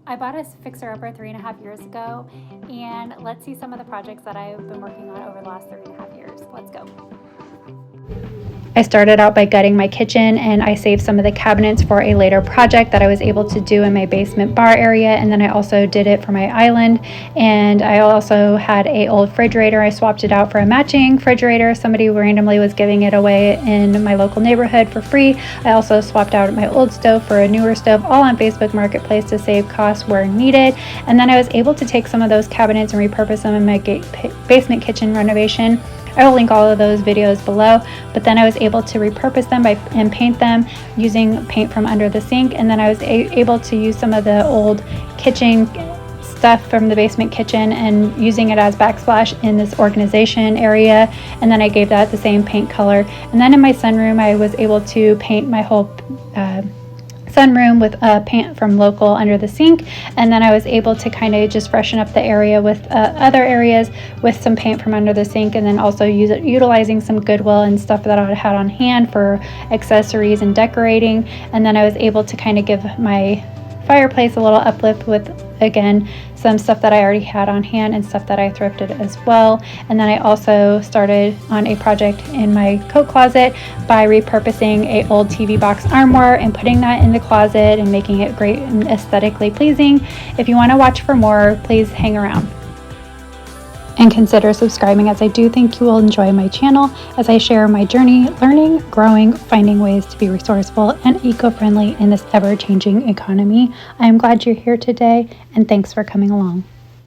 I bought a fixer-upper 3.5 years ago, and let's see some of the projects that I've been working on over the last 3.5 years. Let's go. I started out by gutting my kitchen, and I saved some of the cabinets for a later project that I was able to do in my basement bar area, and then I also did it for my island. And I also had a old refrigerator. I swapped it out for a matching refrigerator. Somebody randomly was giving it away in my local neighborhood for free. I also swapped out my old stove for a newer stove, all on Facebook Marketplace to save costs where needed. And then I was able to take some of those cabinets and repurpose them in my basement kitchen renovation. I will link all of those videos below, but then I was able to repurpose them and paint them using paint from under the sink. And then I was able to use some of the old kitchen stuff from the basement kitchen and using it as backsplash in this organization area. And then I gave that the same paint color. And then in my sunroom, I was able to paint my whole sunroom with paint from local under the sink, and then I was able to kind of just freshen up the area with other areas with some paint from under the sink, and then also utilizing some Goodwill and stuff that I had on hand for accessories and decorating. And then I was able to kind of give my fireplace a little uplift with, again, some stuff that I already had on hand and stuff that I thrifted as well. And then I also started on a project in my coat closet by repurposing a old TV box armoire and putting that in the closet and making it great and aesthetically pleasing. If you want to watch for more, please hang around. And consider subscribing, as I do think you will enjoy my channel as I share my journey, learning, growing, finding ways to be resourceful and eco-friendly in this ever-changing economy. I am glad you're here today, and thanks for coming along.